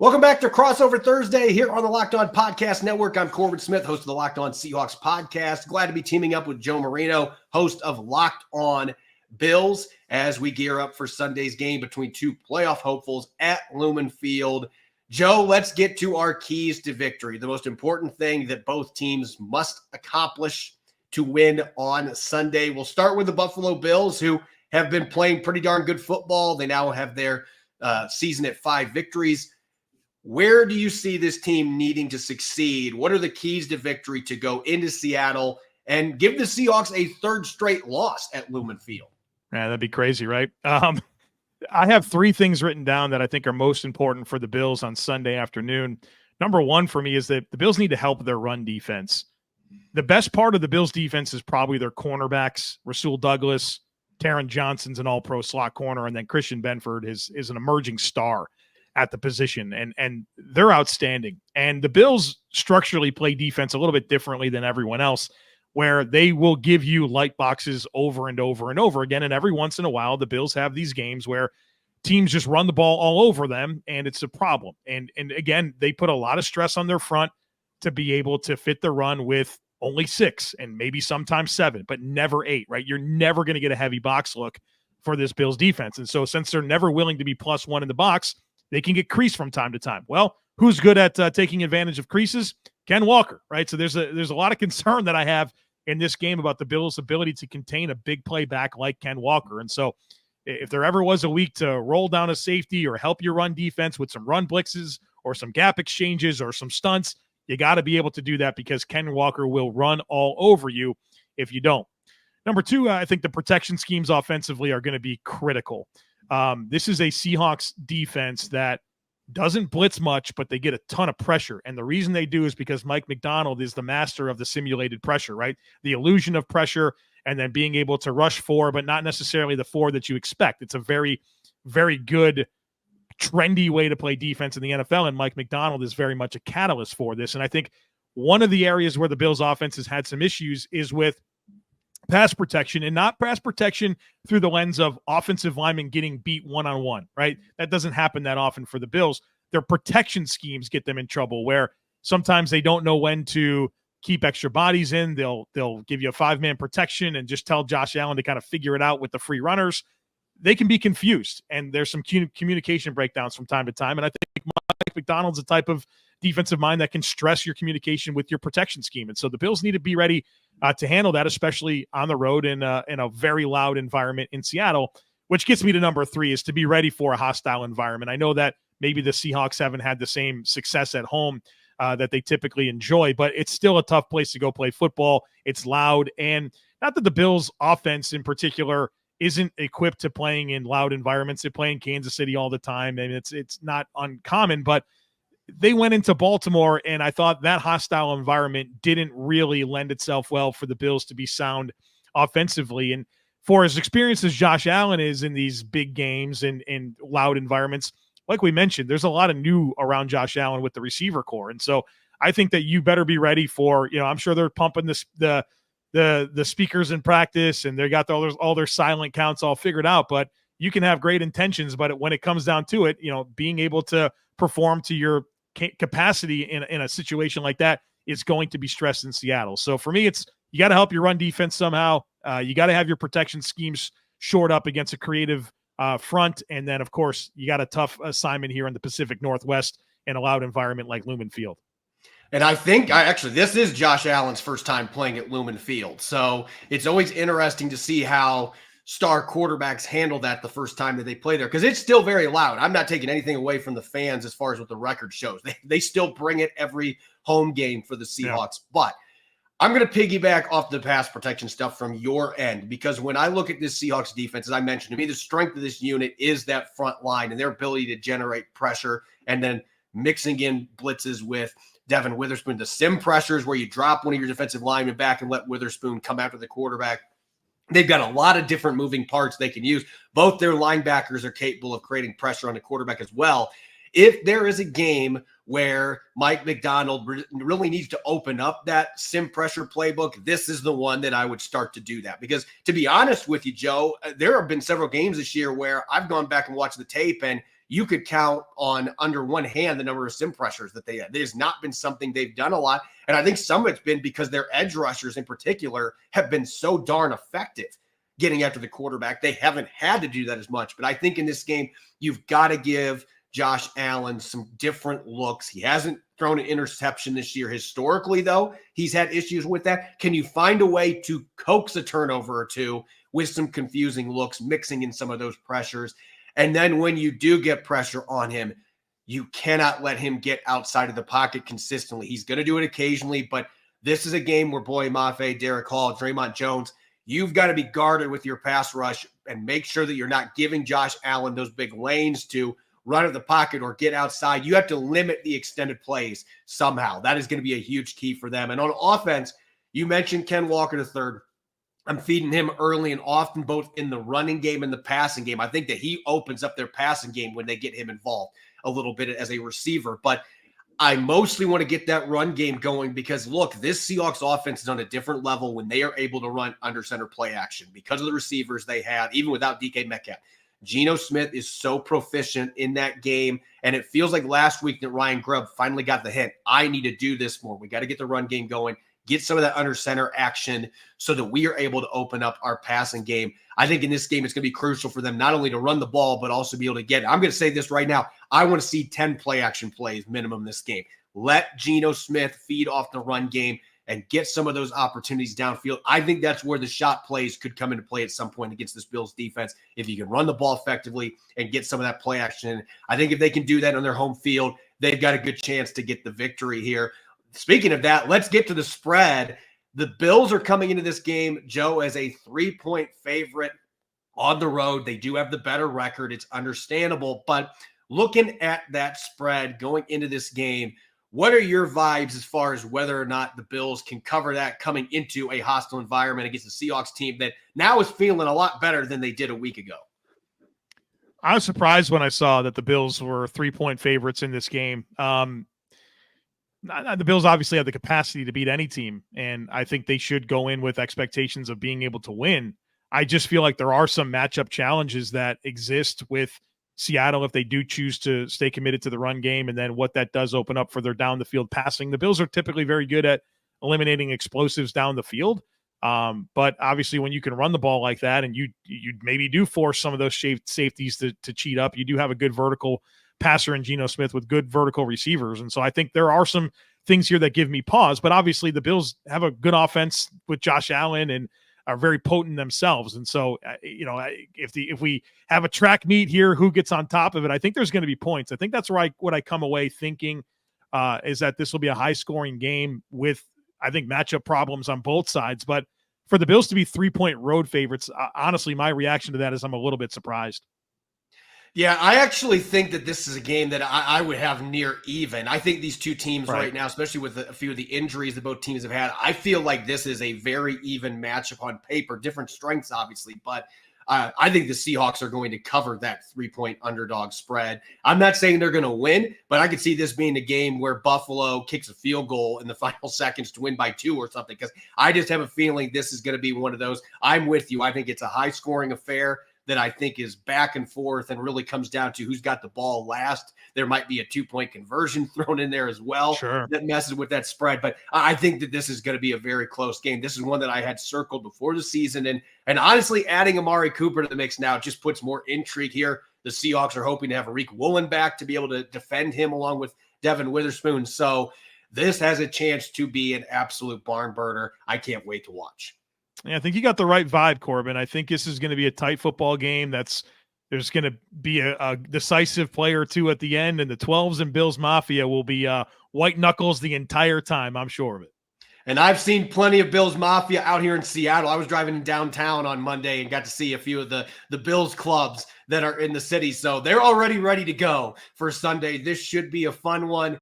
Welcome back to Crossover Thursday here on the Locked On Podcast Network. I'm Corbin Smith, host of the Locked On Seahawks podcast. Glad to be teaming up with Joe Marino, host of Locked On Bills, as we gear up for Sunday's game between two playoff hopefuls at Lumen Field. Joe, let's get to our keys to victory, the most important thing that both teams must accomplish to win on Sunday. We'll start with the Buffalo Bills, who have been playing pretty darn good football. They now have their season at 5 victories. Where do you see this team needing to succeed? What are the keys to victory to go into Seattle and give the Seahawks a third straight loss at Lumen Field? Yeah, that'd be crazy, right? I have 3 things written down that I think are most important for the Bills on Sunday afternoon. Number 1 for me is that the Bills need to help their run defense. The best part of the Bills defense is probably their cornerbacks. Rasul Douglas, Taron Johnson's an all-pro slot corner, and then Christian Benford is an emerging star at the position, and they're outstanding. And the Bills structurally play defense a little bit differently than everyone else, where they will give you light boxes over and over and over again. And every once in a while, the Bills have these games where teams just run the ball all over them, and it's a problem. And again, they put a lot of stress on their front to be able to fit the run with only 6 and maybe sometimes 7, but never 8, right? You're never going to get a heavy box look for this Bills defense. And so since they're never willing to be +1 in the box, they can get creased from time to time. Well, who's good at taking advantage of creases? Ken Walker, right? So there's a lot of concern that I have in this game about the Bills' ability to contain a big play back like Ken Walker. And so if there ever was a week to roll down a safety or help your run defense with some run blitzes or some gap exchanges or some stunts, you got to be able to do that because Ken Walker will run all over you if you don't. Number 2, I think the protection schemes offensively are going to be critical. This is a Seahawks defense that doesn't blitz much, but they get a ton of pressure. And the reason they do is because Mike McDonald is the master of the simulated pressure, right? The illusion of pressure and then being able to rush 4, but not necessarily the 4 that you expect. It's a very, very good, trendy way to play defense in the NFL, and Mike McDonald is very much a catalyst for this. And I think one of the areas where the Bills offense has had some issues is with pass protection, and not pass protection through the lens of offensive linemen getting beat one-on-one, right? That doesn't happen that often for the Bills. Their protection schemes get them in trouble where sometimes they don't know when to keep extra bodies in. They'll give you a 5-man protection and just tell Josh Allen to kind of figure it out with the free runners. They can be confused, and there's some communication breakdowns from time to time. And I think Mike McDonald's the type of defensive mind that can stress your communication with your protection scheme. And so the Bills need to be ready to handle that, especially on the road in a very loud environment in Seattle, which gets me to number 3 is to be ready for a hostile environment. I know that maybe the Seahawks haven't had the same success at home that they typically enjoy, but it's still a tough place to go play football. It's loud, and not that the Bills offense in particular isn't equipped to playing in loud environments. They play in Kansas City all the time, and it's not uncommon, but they went into Baltimore, and I thought that hostile environment didn't really lend itself well for the Bills to be sound offensively. And for as experienced as Josh Allen is in these big games and in loud environments, like we mentioned, there's a lot of new around Josh Allen with the receiver core. And so I think that you better be ready for, I'm sure they're pumping the speakers in practice, and they got all their silent counts all figured out, but you can have great intentions, but when it comes down to it, being able to perform to your capacity in a situation like that is going to be stressed in Seattle. So for me, it's you got to help your run defense somehow. You got to have your protection schemes shored up against a creative front. And then, of course, you got a tough assignment here in the Pacific Northwest in a loud environment like Lumen Field. And I think this is Josh Allen's first time playing at Lumen Field. So it's always interesting to see how star quarterbacks handle that the first time that they play there, because it's still very loud. I'm not taking anything away from the fans as far as what the record shows. They still bring it every home game for the Seahawks. Yeah. But I'm going to piggyback off the pass protection stuff from your end, because when I look at this Seahawks defense, as I mentioned, to me, the strength of this unit is that front line and their ability to generate pressure and then mixing in blitzes with Devin Witherspoon. The sim pressures where you drop one of your defensive linemen back and let Witherspoon come after the quarterback. They've got a lot of different moving parts they can use. Both their linebackers are capable of creating pressure on the quarterback as well. If there is a game where Mike McDonald really needs to open up that sim pressure playbook, this is the one that I would start to do that. Because to be honest with you, Joe, there have been several games this year where I've gone back and watched the tape, and you could count on under one hand the number of sim pressures that they had. It has not been something they've done a lot. And I think some of it's been because their edge rushers in particular have been so darn effective getting after the quarterback. They haven't had to do that as much. But I think in this game, you've got to give Josh Allen some different looks. He hasn't thrown an interception this year. Historically, though, he's had issues with that. Can you find a way to coax a turnover or two with some confusing looks, mixing in some of those pressures? And then when you do get pressure on him, you cannot let him get outside of the pocket consistently. He's going to do it occasionally, but this is a game where Boye Mafe, Derek Hall, Draymond Jones, you've got to be guarded with your pass rush and make sure that you're not giving Josh Allen those big lanes to run at the pocket or get outside. You have to limit the extended plays somehow. That is going to be a huge key for them. And on offense, you mentioned Ken Walker III. I'm feeding him early and often, both in the running game and the passing game. I think that he opens up their passing game when they get him involved a little bit as a receiver. But I mostly want to get that run game going because, look, this Seahawks offense is on a different level when they are able to run under center play action because of the receivers they have, even without DK Metcalf. Geno Smith is so proficient in that game, and it feels like last week that Ryan Grubb finally got the hint. I need to do this more. We got to get the run game going, get some of that under center action so that we are able to open up our passing game. I think in this game, it's going to be crucial for them not only to run the ball, but also be able to get it. I'm going to say this right now. I want to see 10 play action plays minimum this game. Let Geno Smith feed off the run game and get some of those opportunities downfield. I think that's where the shot plays could come into play at some point against this Bills defense. If you can run the ball effectively and get some of that play action, I think if they can do that on their home field, they've got a good chance to get the victory here. Speaking of that, let's get to the spread. The Bills are coming into this game, Joe, as a 3-point favorite on the road. They do have the better record. It's understandable. But looking at that spread going into this game, what are your vibes as far as whether or not the Bills can cover that coming into a hostile environment against the Seahawks team that now is feeling a lot better than they did a week ago? I was surprised when I saw that the Bills were 3-point favorites in this game. The Bills obviously have the capacity to beat any team, and I think they should go in with expectations of being able to win. I just feel like there are some matchup challenges that exist with Seattle if they do choose to stay committed to the run game, and then what that does open up for their down the field passing. The Bills are typically very good at eliminating explosives down the field. But obviously when you can run the ball like that and you maybe do force some of those safeties to cheat up, you do have a good vertical passer in Geno Smith with good vertical receivers. And so I think there are some things here that give me pause, but obviously the Bills have a good offense with Josh Allen and are very potent themselves. And so, if we have a track meet here, who gets on top of it, I think there's going to be points. I think that's right. What I come away thinking is that this will be a high scoring game with, I think, matchup problems on both sides. But for the Bills to be 3-point road favorites, honestly, my reaction to that is I'm a little bit surprised. Yeah, I actually think that this is a game that I would have near even. I think these two teams right now, especially with a few of the injuries that both teams have had, I feel like this is a very even matchup on paper. Different strengths, obviously, but I think the Seahawks are going to cover that 3-point underdog spread. I'm not saying they're going to win, but I could see this being a game where Buffalo kicks a field goal in the final seconds to win by 2 or something, because I just have a feeling this is going to be one of those. I'm with you. I think it's a high-scoring affair that I think is back and forth and really comes down to who's got the ball last. There might be a 2-point conversion thrown in there as well. Sure. That messes with that spread. But I think that this is going to be a very close game. This is one that I had circled before the season. And honestly, adding Amari Cooper to the mix now just puts more intrigue here. The Seahawks are hoping to have Arik Woolen back to be able to defend him along with Devin Witherspoon. So this has a chance to be an absolute barn burner. I can't wait to watch. Yeah, I think you got the right vibe, Corbin. I think this is going to be a tight football game. There's going to be a decisive play or two at the end, and the 12s and Bills Mafia will be white knuckles the entire time. I'm sure of it. And I've seen plenty of Bills Mafia out here in Seattle. I was driving in downtown on Monday and got to see a few of the Bills clubs that are in the city. So they're already ready to go for Sunday. This should be a fun one.